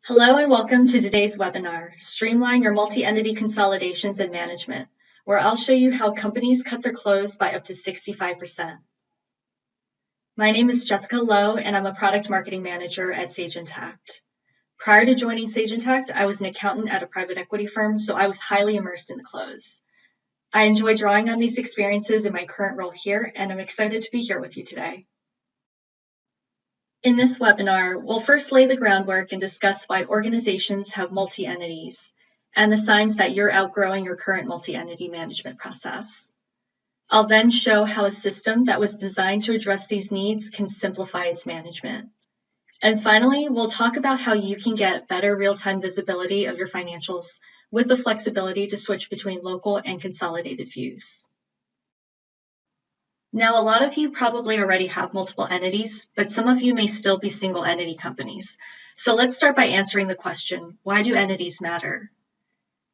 Hello and welcome to today's webinar, Streamline Your Multi-Entity Consolidations and Management, where I'll show you how companies cut their close by up to 65%. My name is Jessica Lowe, and I'm a Product Marketing Manager at Sage Intacct. Prior to joining Sage Intacct, I was an accountant at a private equity firm, so I was highly immersed in the close. I enjoy drawing on these experiences in my current role here, and I'm excited to be here with you today. In this webinar, we'll first lay the groundwork and discuss why organizations have multi-entities and the signs that you're outgrowing your current multi-entity management process. I'll then show how a system that was designed to address these needs can simplify its management. And finally, we'll talk about how you can get better real-time visibility of your financials with the flexibility to switch between local and consolidated views. Now, a lot of you probably already have multiple entities, but some of you may still be single entity companies. So let's start by answering the question, why do entities matter?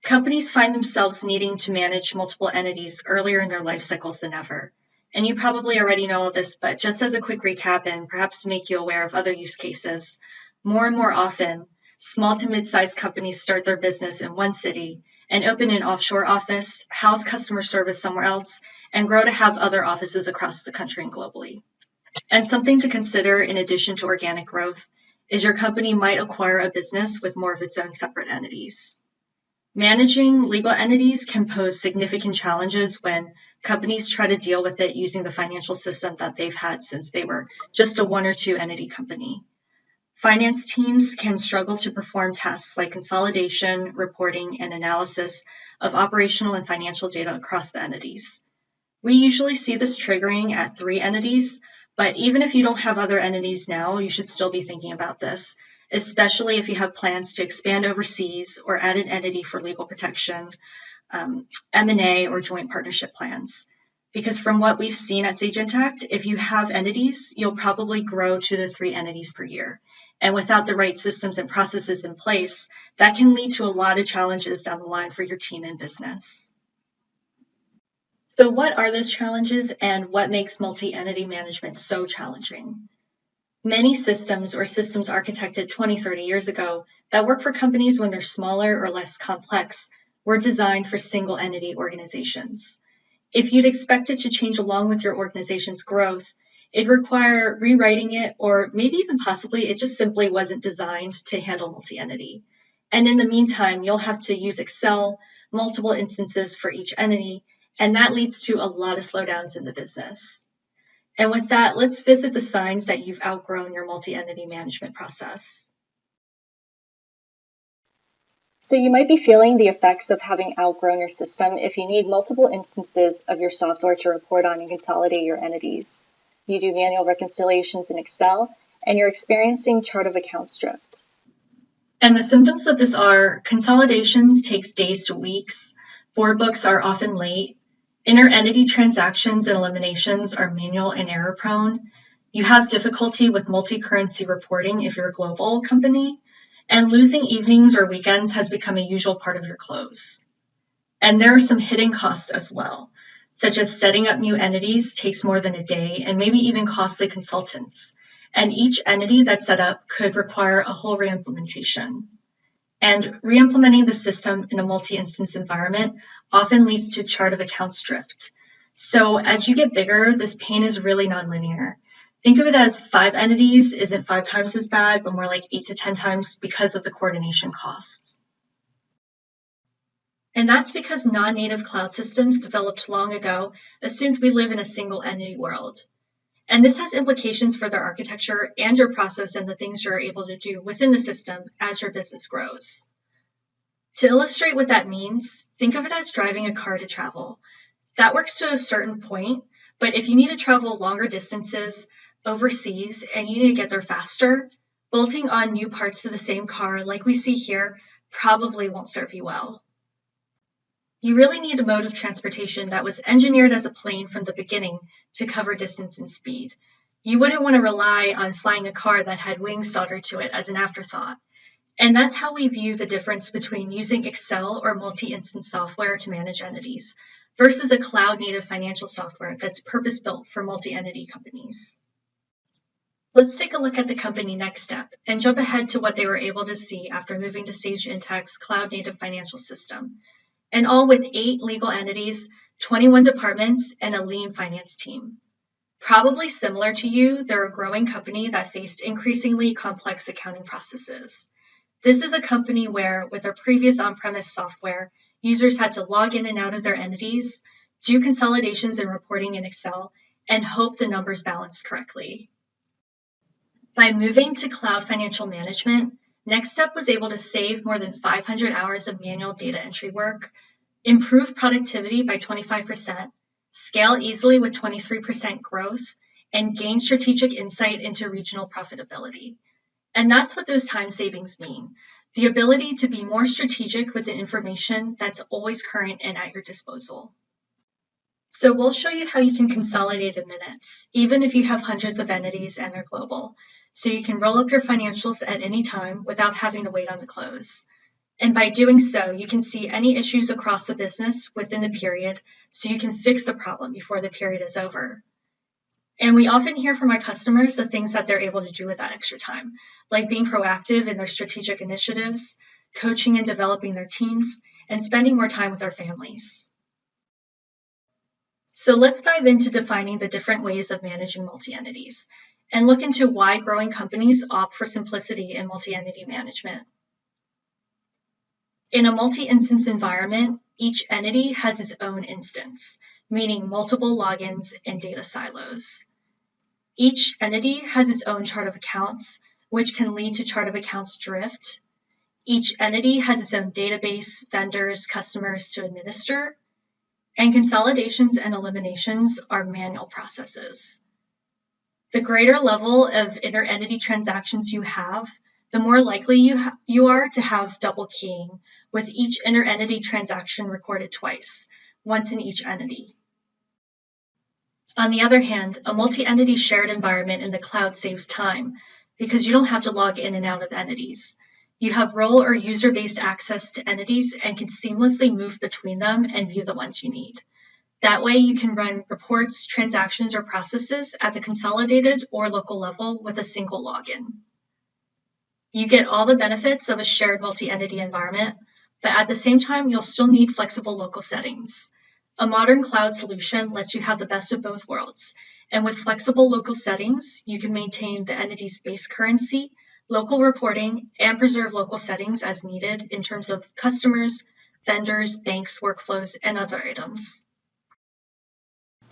Companies find themselves needing to manage multiple entities earlier in their life cycles than ever. And you probably already know all this, but just as a quick recap and perhaps to make you aware of other use cases, more and more often, small to mid-sized companies start their business in one city and open an offshore office, house customer service somewhere else, and grow to have other offices across the country and globally. And something to consider in addition to organic growth is your company might acquire a business with more of its own separate entities. Managing legal entities can pose significant challenges when companies try to deal with it using the financial system that they've had since they were just a one or two entity company. Finance teams can struggle to perform tasks like consolidation, reporting, and analysis of operational and financial data across the entities. We usually see this triggering at 3 entities, but even if you don't have other entities now, you should still be thinking about this, especially if you have plans to expand overseas or add an entity for legal protection, M&A, or joint partnership plans. Because from what we've seen at Sage Intacct, if you have entities, you'll probably grow 2 to 3 entities per year. And without the right systems and processes in place, that can lead to a lot of challenges down the line for your team and business. So what are those challenges and what makes multi-entity management so challenging? Many systems or systems architected 20, 30 years ago that work for companies when they're smaller or less complex were designed for single entity organizations. If you'd expect it to change along with your organization's growth, it'd require rewriting it, or maybe even possibly it just simply wasn't designed to handle multi-entity. And in the meantime, you'll have to use Excel, multiple instances for each entity, and that leads to a lot of slowdowns in the business. And with that, let's visit the signs that you've outgrown your multi-entity management process. So you might be feeling the effects of having outgrown your system if you need multiple instances of your software to report on and consolidate your entities. You do manual reconciliations in Excel, and you're experiencing chart of accounts drift. And the symptoms of this are consolidations takes days to weeks, board books are often late, inter-entity transactions and eliminations are manual and error-prone. You have difficulty with multi-currency reporting if you're a global company, and losing evenings or weekends has become a usual part of your close. And there are some hidden costs as well, such as setting up new entities takes more than a day and maybe even costly consultants. And each entity that's set up could require a whole reimplementation. And re-implementing the system in a multi-instance environment often leads to chart of accounts drift. So as you get bigger, this pain is really nonlinear. Think of it as 5 entities isn't 5 times as bad, but more like 8 to 10 times because of the coordination costs. And that's because non-native cloud systems developed long ago assumed we live in a single entity world. And this has implications for their architecture and your process and the things you're able to do within the system as your business grows. To illustrate what that means, think of it as driving a car to travel. That works to a certain point, but if you need to travel longer distances overseas and you need to get there faster, bolting on new parts to the same car like we see here probably won't serve you well. You really need a mode of transportation that was engineered as a plane from the beginning to cover distance and speed. You wouldn't want to rely on flying a car that had wings soldered to it as an afterthought. And that's how we view the difference between using Excel or multi-instance software to manage entities versus a cloud-native financial software that's purpose-built for multi-entity companies. Let's take a look at the company Next Step and jump ahead to what they were able to see after moving to Sage Intacct's cloud-native financial system, and all with 8 legal entities, 21 departments, and a lean finance team. Probably similar to you, they're a growing company that faced increasingly complex accounting processes. This is a company where, with their previous on-premise software, users had to log in and out of their entities, do consolidations and reporting in Excel, and hope the numbers balanced correctly. By moving to cloud financial management, NextStep was able to save more than 500 hours of manual data entry work, improve productivity by 25%, scale easily with 23% growth, and gain strategic insight into regional profitability. And that's what those time savings mean: the ability to be more strategic with the information that's always current and at your disposal. So we'll show you how you can consolidate in minutes, even if you have hundreds of entities and they're global. So you can roll up your financials at any time without having to wait on the close. And by doing so, you can see any issues across the business within the period, so you can fix the problem before the period is over. And we often hear from our customers the things that they're able to do with that extra time, like being proactive in their strategic initiatives, coaching and developing their teams, and spending more time with their families. So let's dive into defining the different ways of managing multi-entities and look into why growing companies opt for simplicity in multi-entity management. In a multi-instance environment, each entity has its own instance, meaning multiple logins and data silos. Each entity has its own chart of accounts, which can lead to chart of accounts drift. Each entity has its own database, vendors, customers to administer, and consolidations and eliminations are manual processes. The greater level of inter-entity transactions you have, the more likely you are to have double keying, with each inter-entity transaction recorded twice, once in each entity. On the other hand, a multi-entity shared environment in the cloud saves time because you don't have to log in and out of entities. You have role or user-based access to entities and can seamlessly move between them and view the ones you need. That way, you can run reports, transactions, or processes at the consolidated or local level with a single login. You get all the benefits of a shared multi-entity environment, but at the same time, you'll still need flexible local settings. A modern cloud solution lets you have the best of both worlds, and with flexible local settings, you can maintain the entity's base currency, local reporting, and preserve local settings as needed in terms of customers, vendors, banks, workflows, and other items.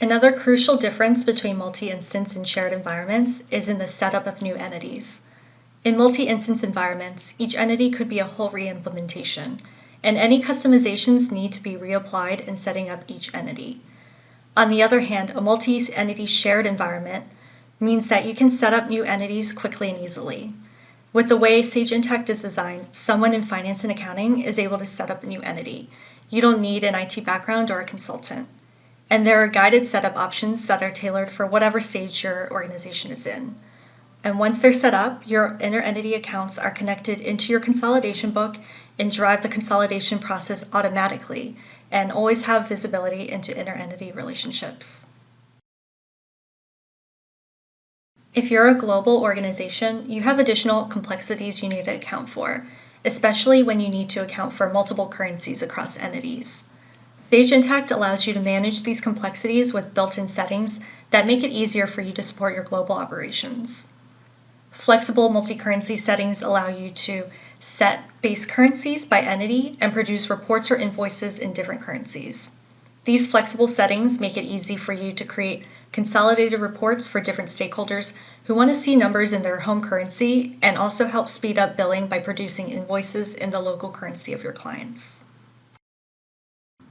Another crucial difference between multi-instance and shared environments is in the setup of new entities. In multi-instance environments, each entity could be a whole re-implementation, and any customizations need to be reapplied in setting up each entity. On the other hand, a multi-entity shared environment means that you can set up new entities quickly and easily. With the way Sage Intacct is designed, someone in finance and accounting is able to set up a new entity. You don't need an IT background or a consultant. And there are guided setup options that are tailored for whatever stage your organization is in. And once they're set up, your inter-entity accounts are connected into your consolidation book and drive the consolidation process automatically, and always have visibility into inter-entity relationships. If you're a global organization, you have additional complexities you need to account for, especially when you need to account for multiple currencies across entities. Sage Intacct allows you to manage these complexities with built-in settings that make it easier for you to support your global operations. Flexible multi-currency settings allow you to set base currencies by entity and produce reports or invoices in different currencies. These flexible settings make it easy for you to create consolidated reports for different stakeholders who want to see numbers in their home currency, and also help speed up billing by producing invoices in the local currency of your clients.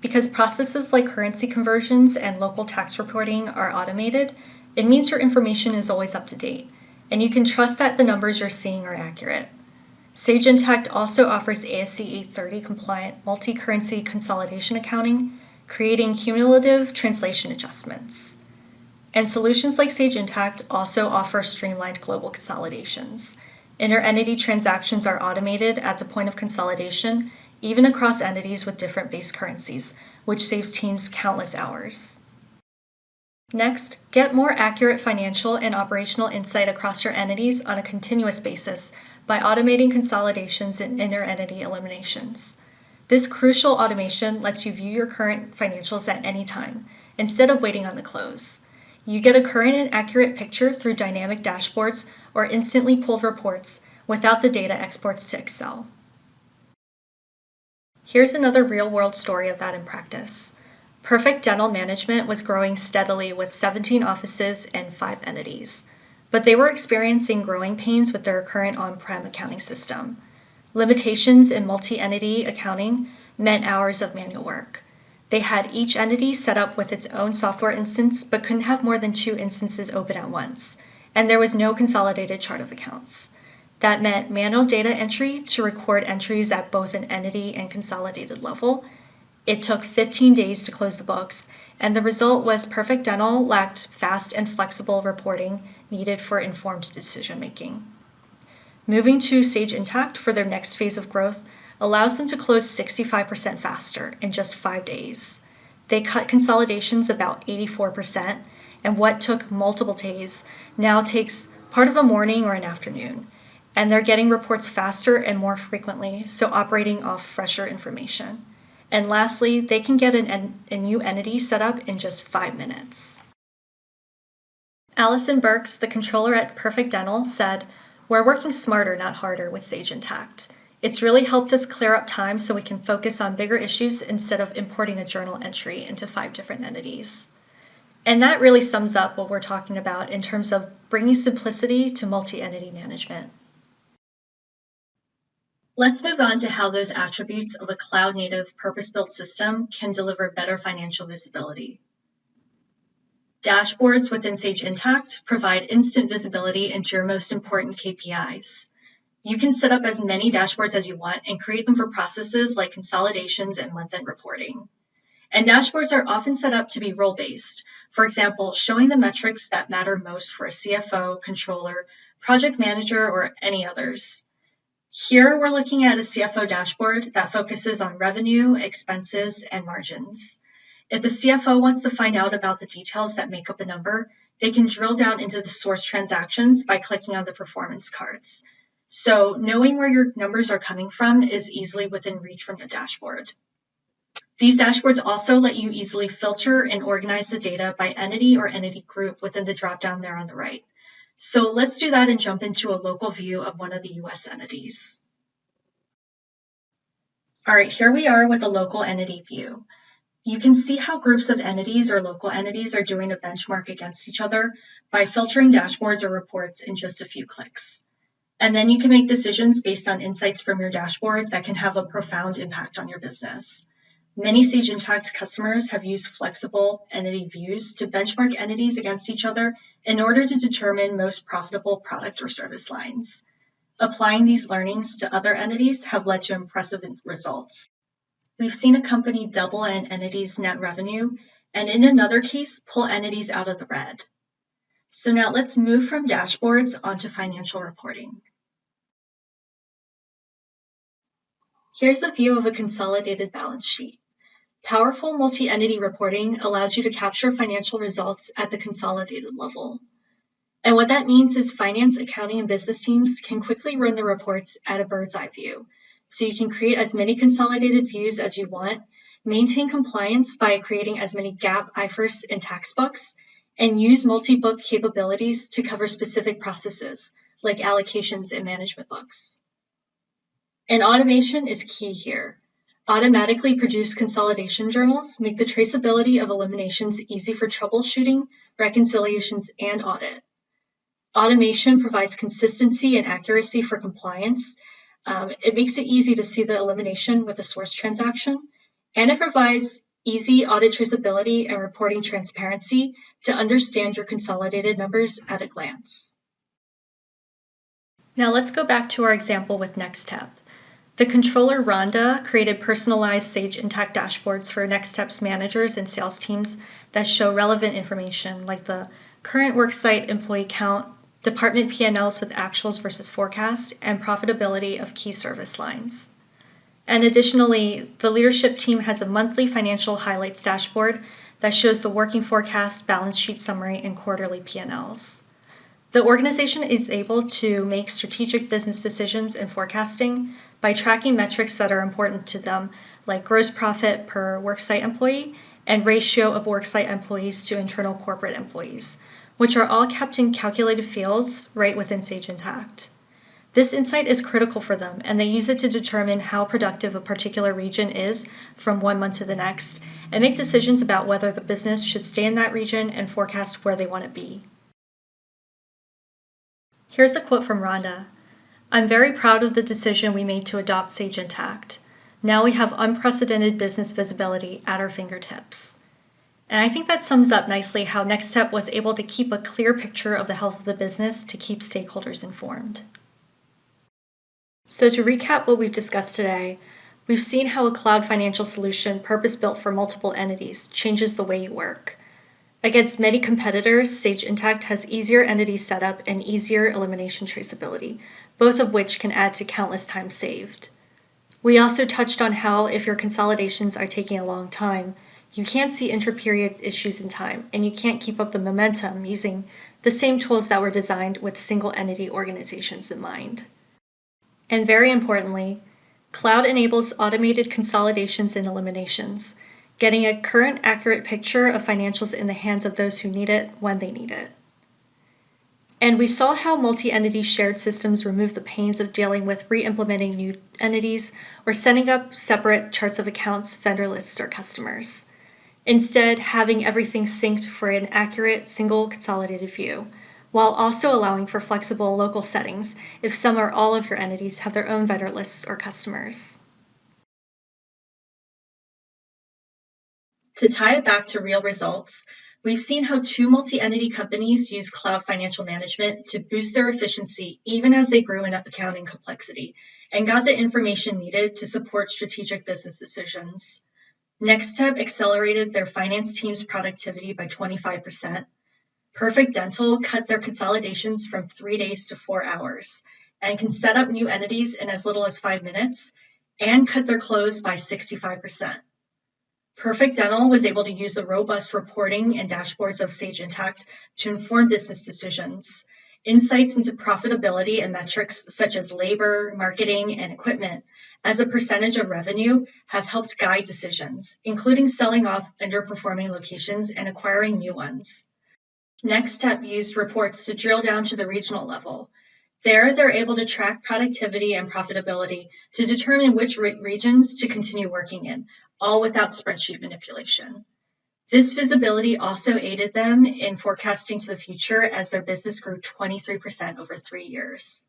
Because processes like currency conversions and local tax reporting are automated, it means your information is always up to date, and you can trust that the numbers you're seeing are accurate. Sage Intacct also offers ASC 830 compliant multi-currency consolidation accounting, creating cumulative translation adjustments. And solutions like Sage Intacct also offer streamlined global consolidations. Inter-entity transactions are automated at the point of consolidation, even across entities with different base currencies, which saves teams countless hours. Next, get more accurate financial and operational insight across your entities on a continuous basis by automating consolidations and inter-entity eliminations. This crucial automation lets you view your current financials at any time, instead of waiting on the close. You get a current and accurate picture through dynamic dashboards or instantly pulled reports without the data exports to Excel. Here's another real-world story of that in practice. Perfect Dental Management was growing steadily with 17 offices and 5 entities, but they were experiencing growing pains with their current on-prem accounting system. Limitations in multi-entity accounting meant hours of manual work. They had each entity set up with its own software instance, but couldn't have more than 2 instances open at once, and there was no consolidated chart of accounts. That meant manual data entry to record entries at both an entity and consolidated level. It took 15 days to close the books, and the result was Perfect Dental lacked fast and flexible reporting needed for informed decision-making. Moving to Sage Intacct for their next phase of growth allows them to close 65% faster in just 5 days. They cut consolidations about 84%, and what took multiple days now takes part of a morning or an afternoon. And they're getting reports faster and more frequently, so operating off fresher information. And lastly, they can get a new entity set up in just 5 minutes. Allison Burks, the controller at Perfect Dental, said, "We're working smarter, not harder with Sage Intacct. It's really helped us clear up time so we can focus on bigger issues instead of importing a journal entry into 5 different entities." And that really sums up what we're talking about in terms of bringing simplicity to multi-entity management. Let's move on to how those attributes of a cloud-native, purpose-built system can deliver better financial visibility. Dashboards within Sage Intacct provide instant visibility into your most important KPIs. You can set up as many dashboards as you want and create them for processes like consolidations and month-end reporting. And dashboards are often set up to be role-based. For example, showing the metrics that matter most for a CFO, controller, project manager, or any others. Here, we're looking at a CFO dashboard that focuses on revenue, expenses, and margins. If the CFO wants to find out about the details that make up a number, they can drill down into the source transactions by clicking on the performance cards. So knowing where your numbers are coming from is easily within reach from the dashboard. These dashboards also let you easily filter and organize the data by entity or entity group within the dropdown there on the right. So let's do that and jump into a local view of one of the US entities. All right, here we are with a local entity view. You can see how groups of entities or local entities are doing a benchmark against each other by filtering dashboards or reports in just a few clicks. And then you can make decisions based on insights from your dashboard that can have a profound impact on your business. Many Sage Intacct customers have used flexible entity views to benchmark entities against each other in order to determine most profitable product or service lines. Applying these learnings to other entities have led to impressive results. We've seen a company double an entity's net revenue, and in another case, pull entities out of the red. So now let's move from dashboards onto financial reporting. Here's a view of a consolidated balance sheet. Powerful multi-entity reporting allows you to capture financial results at the consolidated level. And what that means is finance, accounting, and business teams can quickly run the reports at a bird's eye view. So you can create as many consolidated views as you want, maintain compliance by creating as many GAAP, IFRS, and tax books, and use multi-book capabilities to cover specific processes like allocations and management books. And automation is key here. Automatically produced consolidation journals make the traceability of eliminations easy for troubleshooting, reconciliations, and audit. Automation provides consistency and accuracy for compliance. It makes it easy to see the elimination with a source transaction, and it provides easy audit traceability and reporting transparency to understand your consolidated numbers at a glance. Now let's go back to our example with NextStep. The controller, Rhonda, created personalized Sage Intacct dashboards for NextStep's managers and sales teams that show relevant information like the current worksite employee count, department P&Ls with actuals versus forecast, and profitability of key service lines. And additionally, the leadership team has a monthly financial highlights dashboard that shows the working forecast, balance sheet summary, and quarterly P&Ls. The organization is able to make strategic business decisions and forecasting by tracking metrics that are important to them, like gross profit per worksite employee and ratio of worksite employees to internal corporate employees, which are all kept in calculated fields right within Sage Intacct. This insight is critical for them, and they use it to determine how productive a particular region is from one month to the next, and make decisions about whether the business should stay in that region and forecast where they want to be. Here's a quote from Rhonda. "I'm very proud of the decision we made to adopt Sage Intacct. Now we have unprecedented business visibility at our fingertips." And I think that sums up nicely how Next Step was able to keep a clear picture of the health of the business to keep stakeholders informed. So to recap what we've discussed today, we've seen how a cloud financial solution purpose-built for multiple entities changes the way you work. Against many competitors, Sage Intacct has easier entity setup and easier elimination traceability, both of which can add to countless time saved. We also touched on how if your consolidations are taking a long time, you can't see intra-period issues in time, and you can't keep up the momentum using the same tools that were designed with single entity organizations in mind. And very importantly, cloud enables automated consolidations and eliminations, getting a current accurate picture of financials in the hands of those who need it when they need it. And we saw how multi-entity shared systems remove the pains of dealing with re-implementing new entities or setting up separate charts of accounts, vendor lists, or customers. Instead, having everything synced for an accurate single consolidated view, while also allowing for flexible local settings if some or all of your entities have their own vendor lists or customers. To tie it back to real results, we've seen how two multi-entity companies use cloud financial management to boost their efficiency even as they grew in accounting complexity and got the information needed to support strategic business decisions. Next Step accelerated their finance team's productivity by 25%. Perfect Dental cut their consolidations from 3 days to 4 hours and can set up new entities in as little as 5 minutes and cut their close by 65%. Perfect Dental was able to use the robust reporting and dashboards of Sage Intacct to inform business decisions. Insights into profitability and metrics such as labor, marketing, and equipment as a percentage of revenue have helped guide decisions, including selling off underperforming locations and acquiring new ones. Next Step used reports to drill down to the regional level. There, they're able to track productivity and profitability to determine which regions to continue working in, all without spreadsheet manipulation. This visibility also aided them in forecasting to the future as their business grew 23% over 3 years.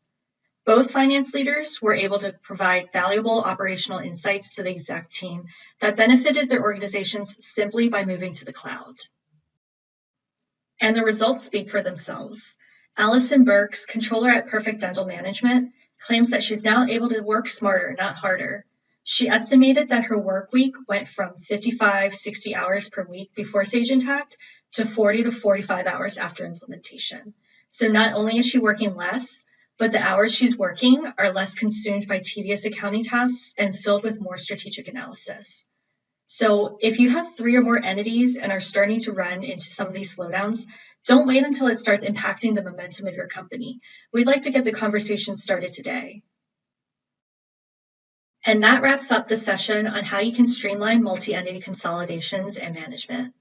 Both finance leaders were able to provide valuable operational insights to the exec team that benefited their organizations simply by moving to the cloud. And the results speak for themselves. Allison Burks, controller at Perfect Dental Management, claims that she's now able to work smarter, not harder. She estimated that her work week went from 55-60 hours per week before Sage Intacct to 40 to 45 hours after implementation. So not only is she working less, but the hours she's working are less consumed by tedious accounting tasks and filled with more strategic analysis. So if you have 3 or more entities and are starting to run into some of these slowdowns, don't wait until it starts impacting the momentum of your company. We'd like to get the conversation started today. And that wraps up the session on how you can streamline multi-entity consolidations and management.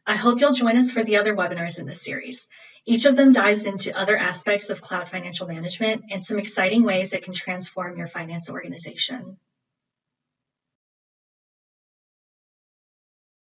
I hope you'll join us for the other webinars in this series. Each of them dives into other aspects of cloud financial management and some exciting ways it can transform your finance organization.